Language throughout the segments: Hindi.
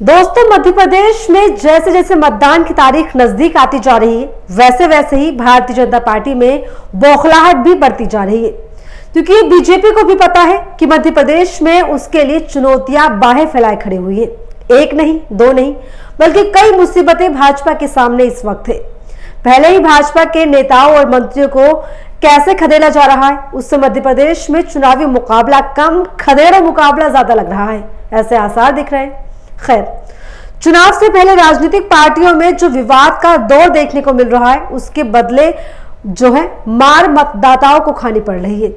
दोस्तों, मध्य प्रदेश में जैसे जैसे मतदान की तारीख नजदीक आती जा रही है, वैसे वैसे ही भारतीय जनता पार्टी में बौखलाहट भी बढ़ती जा रही है, क्योंकि बीजेपी को भी पता है कि मध्य प्रदेश में उसके लिए चुनौतियां बाहें फैलाए खड़ी हुई है। एक नहीं, दो नहीं, बल्कि कई मुसीबतें भाजपा के सामने इस वक्त है। पहले ही भाजपा के नेताओं और मंत्रियों को कैसे खदेड़ा जा रहा है, उससे मध्य प्रदेश में चुनावी मुकाबला कम, खदेड़ा मुकाबला ज्यादा लग रहा है, ऐसे आसार दिख रहे हैं। खैर, चुनाव से पहले राजनीतिक पार्टियों में जो विवाद का दौर देखने को मिल रहा है, उसके बदले जो है मार मतदाताओं को खानी पड़ रही है।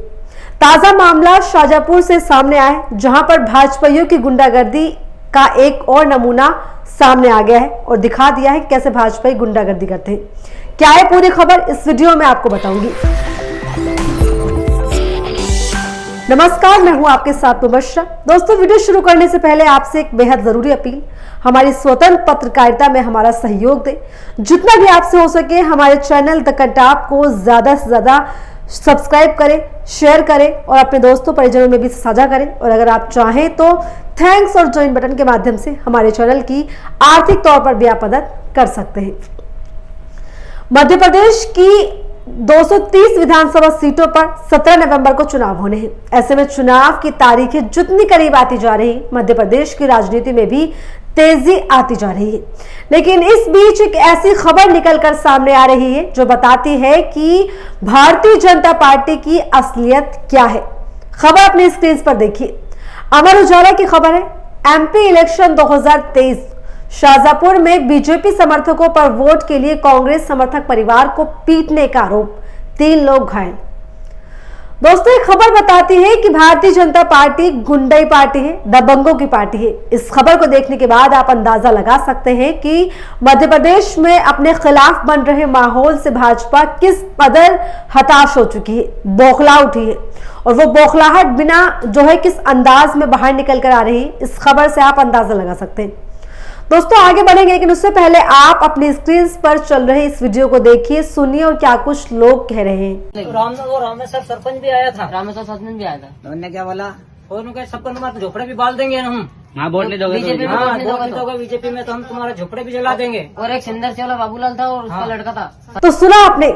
ताजा मामला शाजापुर से सामने आया है, जहां पर भाजपाइयों की गुंडागर्दी का एक और नमूना सामने आ गया है और दिखा दिया है कि कैसे भाजपाई गुंडागर्दी करते हैं। क्या है पूरी खबर, इस वीडियो में आपको बताऊंगी। नमस्कार, मैं हूं आपके साथ मुबश्शरा। दोस्तों, वीडियो शुरू करने से पहले आपसे एक बेहद जरूरी अपील, हमारी स्वतंत्र पत्रकारिता में हमारा सहयोग दें। जितना भी आपसे हो सके हमारे चैनल द कंटाप को ज्यादा से ज्यादा सब्सक्राइब करें, शेयर करें और अपने दोस्तों परिजनों में भी साझा करें। और अगर आप चाहें तो थैंक्स और ज्वाइन बटन के माध्यम से हमारे चैनल की आर्थिक तौर पर भी आप मदद कर सकते हैं। मध्य प्रदेश की 230 विधानसभा सीटों पर 17 नवंबर को चुनाव होने हैं। ऐसे में चुनाव की तारीखें जितनी करीब आती जा रही है, मध्य प्रदेश की राजनीति में भी तेजी आती जा रही है। लेकिन इस बीच एक ऐसी खबर निकलकर सामने आ रही है जो बताती है कि भारतीय जनता पार्टी की असलियत क्या है। खबर अपनी स्क्रीन पर देखिए। अमर उजाला की खबर है, एमपी इलेक्शन 2023, शाजापुर में बीजेपी समर्थकों पर वोट के लिए कांग्रेस समर्थक परिवार को पीटने का आरोप, 3 लोग घायल। दोस्तों, ये खबर बताती है कि भारतीय जनता पार्टी गुंडाई पार्टी है, दबंगों की पार्टी है। इस खबर को देखने के बाद आप अंदाजा लगा सकते हैं कि मध्य प्रदेश में अपने खिलाफ बन रहे माहौल से भाजपा किस कदर हताश हो चुकी है, बौखला उठी है। और वो बौखलाहट बिना जो है किस अंदाज में बाहर निकल कर आ रही है, इस खबर से आप अंदाजा लगा सकते हैं। दोस्तों, आगे बढ़ेंगे, लेकिन उससे पहले आप अपनी स्क्रीन पर चल रहे इस वीडियो को देखिए, सुनिए और क्या कुछ लोग कह रहे हैं। रामेश्वर सरपंच भी आया था, रामेश्वर सरपंच भी आया था। तो उन्होंने क्या बोला, और उनके सबको तुम्हारे झोपड़े भी बाल देंगे ना हम। हाँ, वोट ले दोगे तो बीजेपी में वोट नहीं दोगे बीजेपी में तो हम तुम्हारे झोपड़े भी जला देंगे। और एक सिंदर से वाला बाबूलाल था और उसका लड़का था। तो सुना आपने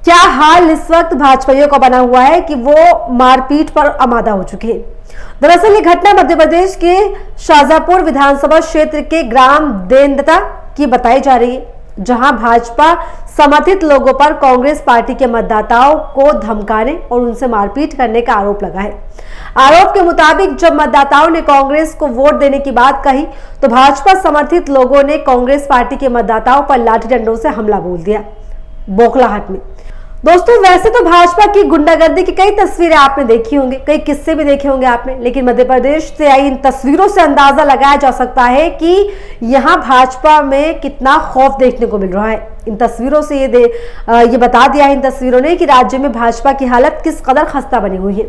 क्या हाल इस वक्त भाजपाइयों का बना हुआ है कि वो मारपीट पर आमादा हो चुके हैं। दरअसल ये घटना मध्य प्रदेश के शाजापुर विधानसभा क्षेत्र के ग्राम देंदता की बताई जा रही है, जहां भाजपा समर्थित लोगों पर कांग्रेस पार्टी के मतदाताओं को धमकाने और उनसे मारपीट करने का आरोप लगा है। आरोप के मुताबिक जब मतदाताओं ने कांग्रेस को वोट देने की बात कही तो भाजपा समर्थित लोगों ने कांग्रेस पार्टी के मतदाताओं पर लाठी डंडों से हमला बोल दिया, बौखलाहट में। दोस्तों, वैसे तो भाजपा की गुंडागर्दी की कई तस्वीरें आपने देखी होंगी, कई किस्से भी देखे होंगे आपने, लेकिन मध्य प्रदेश से आई इन तस्वीरों से अंदाजा लगाया जा सकता है कि यहां भाजपा में कितना खौफ देखने को मिल रहा है। इन तस्वीरों से ये बता दिया है इन तस्वीरों ने कि राज्य में भाजपा की हालत किस कदर खस्ता बनी हुई है।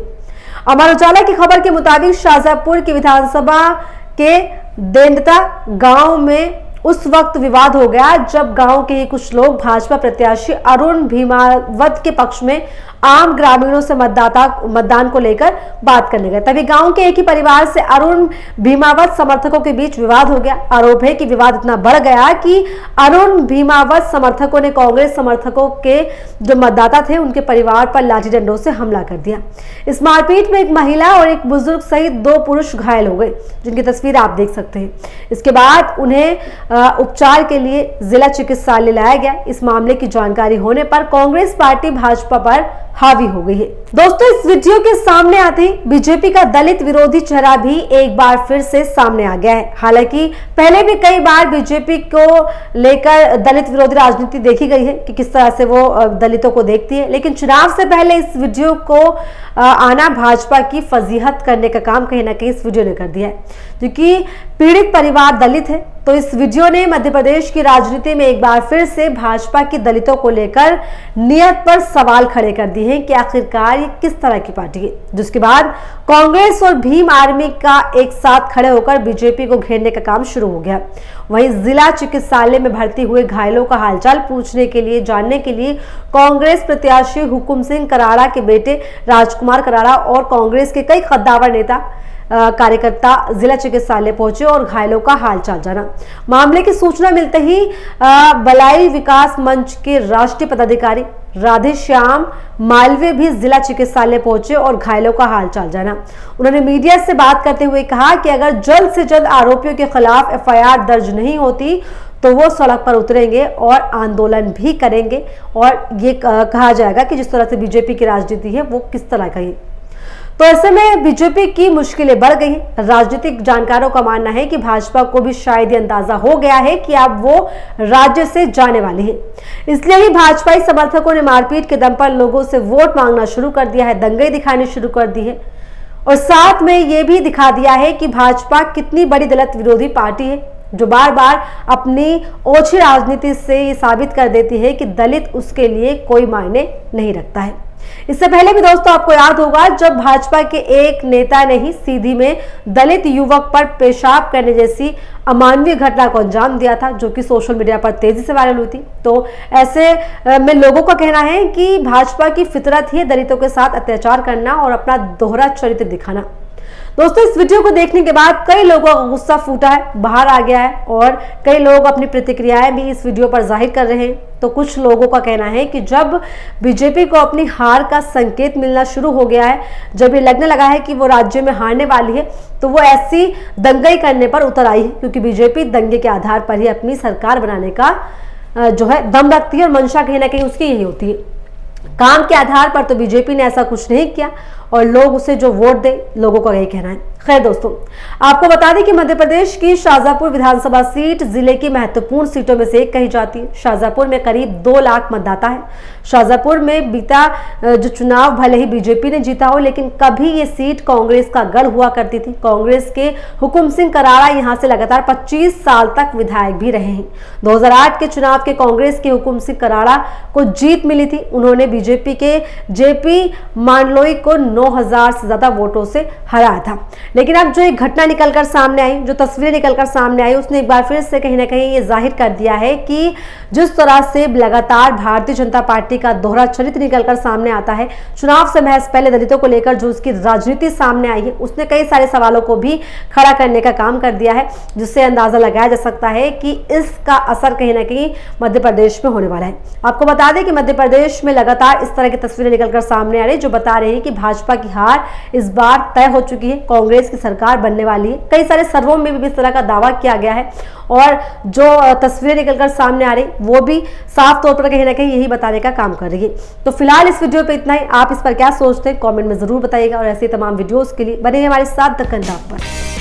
अमर उजाला की खबर के मुताबिक शाजापुर की विधानसभा के देंदता गांव में उस वक्त विवाद हो गया जब गांव के ही कुछ लोग भाजपा प्रत्याशी अरुण भीमावत के पक्ष में आम ग्रामीणों से मतदान को लेकर बात करने गए। तभी गांव के एक ही परिवार से अरुण भीमावत समर्थकों के बीच विवाद हो गया। आरोप है कि विवाद इतना बढ़ गया कि अरुण भीमावत समर्थकों ने कांग्रेस समर्थकों के जो मतदाता थे उनके परिवार पर लाठी डंडों से हमला कर दिया। इस मारपीट में एक महिला और एक बुजुर्ग सहित 2 पुरुष घायल हो गए, जिनकी तस्वीर आप देख सकते हैं। इसके बाद उन्हें उपचार के लिए जिला चिकित्सालय लाया गया। इस मामले की जानकारी होने पर कांग्रेस पार्टी भाजपा पर हावी हो गई है। दोस्तों, इस वीडियो के सामने आते ही बीजेपी का दलित विरोधी चेहरा भी एक बार फिर से सामने आ गया है। हालांकि पहले भी कई बार बीजेपी को लेकर दलित विरोधी राजनीति देखी गई है कि किस तरह से वो दलितों को देखती है, लेकिन चुनाव से पहले इस वीडियो को आना भाजपा की फजीहत करने का काम कहीं ना कहीं इस वीडियो ने कर दिया है, क्योंकि पीड़ित परिवार दलित है। तो इस वीडियो ने मध्य प्रदेश की राजनीति में एक बार फिर से भाजपा की दलितों को लेकर नियत पर सवाल खड़े कर दिए हैं कि आखिरकार ये किस तरह की पार्टी है, जिसके बाद कांग्रेस और भीम आर्मी का एक साथ खड़े होकर बीजेपी को घेरने का काम शुरू हो गया। वहीं जिला चिकित्सालय में भर्ती हुए घायलों का हालचाल पूछने के लिए, जानने के लिए कांग्रेस प्रत्याशी हुकुम सिंह कराड़ा के बेटे राजकुमार कराड़ा और कांग्रेस के कई कद्दावर नेता कार्यकर्ता जिला चिकित्सालय पहुंचे और घायलों का हालचाल जाना। मामले की सूचना मिलते ही बलाई विकास मंच के राष्ट्रीय पदाधिकारी राधेश्याम मालवीय भी जिला चिकित्सालय पहुंचे और घायलों का हालचाल जाना। उन्होंने मीडिया से बात करते हुए कहा कि अगर जल्द से जल्द आरोपियों के खिलाफ एफआईआर दर्ज नहीं होती तो वो सड़क पर उतरेंगे और आंदोलन भी करेंगे और ये कहा जाएगा कि जिस तरह से बीजेपी की राजनीति है वो किस तरह का है। तो ऐसे में बीजेपी की मुश्किलें बढ़ गई। राजनीतिक जानकारों का मानना है कि भाजपा को भी शायद ये अंदाजा हो गया है कि अब वो राज्य से जाने वाली है, इसलिए ही भाजपाई समर्थकों ने मारपीट के दम पर लोगों से वोट मांगना शुरू कर दिया है, दंगे दिखानी शुरू कर दी है और साथ में ये भी दिखा दिया है कि भाजपा कितनी बड़ी दलित विरोधी पार्टी है, जो बार बार अपनी ओछी राजनीति से ये साबित कर देती है कि दलित उसके लिए कोई मायने नहीं रखता है। इससे पहले भी दोस्तों आपको याद होगा जब भाजपा के एक नेता ने ही सीधी में दलित युवक पर पेशाब करने जैसी अमानवीय घटना को अंजाम दिया था, जो कि सोशल मीडिया पर तेजी से वायरल हुई थी। तो ऐसे में लोगों का कहना है कि भाजपा की फितरत ही दलितों के साथ अत्याचार करना और अपना दोहरा चरित्र दिखाना। दोस्तों इस वीडियो को देखने के बाद कई लोगों का गुस्सा फूटा है, बाहर आ गया है और कई लोग अपनी प्रतिक्रियाएं भी इस वीडियो पर जाहिर कर रहे हैं। तो कुछ लोगों का कहना है कि जब बीजेपी को अपनी हार का संकेत मिलना शुरू हो गया है, जब ये लगने लगा है कि वो राज्य में हारने वाली है, तो वो ऐसी दंगई करने पर उतर आई है, क्योंकि बीजेपी दंगे के आधार पर ही अपनी सरकार बनाने का जो है दम रखती है और मंशा कहीं ना कहीं उसकी यही होती है। काम के आधार पर तो बीजेपी ने ऐसा कुछ नहीं किया और लोग उसे जो वोट दे, लोगों का यही कहना है। खैर दोस्तों, आपको बता दें कि मध्य प्रदेश की शाहजहांपुर विधानसभा सीट जिले की महत्वपूर्ण सीटों में से एक कही जाती है। शाहजहांपुर में करीब 2 लाख मतदाता है। शाहजहांपुर में बीता जो चुनाव भले ही बीजेपी ने जीता हो, लेकिन कभी ये सीट कांग्रेस का गढ़ हुआ करती थी। कांग्रेस के हुकुम सिंह कराड़ा यहाँ से लगातार 25 साल तक विधायक भी रहे हैं। 2008 के चुनाव के कांग्रेस के हुकुम सिंह कराड़ा को जीत मिली थी। उन्होंने बीजेपी के जेपी मांडलोई को 9000 से ज्यादा वोटों से हराया था। लेकिन अब जो एक घटना निकलकर सामने आई, जो तस्वीरें निकलकर सामने आई, उसने एक बार फिर से कहीं ना कहीं ये जाहिर कर दिया है कि जिस तरह से लगातार भारतीय जनता पार्टी का दोहरा चरित्र निकलकर सामने आता है। चुनाव से महज पहले दलितों को लेकर जो उसकी राजनीति सामने आई है, उसने कई सारे सवालों को भी खड़ा करने का काम कर दिया है, जिससे अंदाजा लगाया जा सकता है कि इसका असर कहीं ना कहीं मध्य प्रदेश में होने वाला है। आपको बता दें कि मध्य प्रदेश में लगातार इस तरह की तस्वीरें निकलकर सामने आ रही है, जो बता रही है कि भाजपा की हार इस बार तय हो चुकी है, कांग्रेस की सरकार बनने वाली है। कई सारे सर्वों में भी इस तरह का दावा किया गया है और जो तस्वीरें निकलकर सामने आ रही वो भी साफ तौर पर कहीं ना कहीं यही बताने का काम कर रही है। तो फिलहाल इस वीडियो पे इतना ही। आप इस पर क्या सोचते हैं कमेंट में जरूर बताइएगा और ऐसे तमाम वीडियोस के लिए बने हमारे साथ द कंधा पर।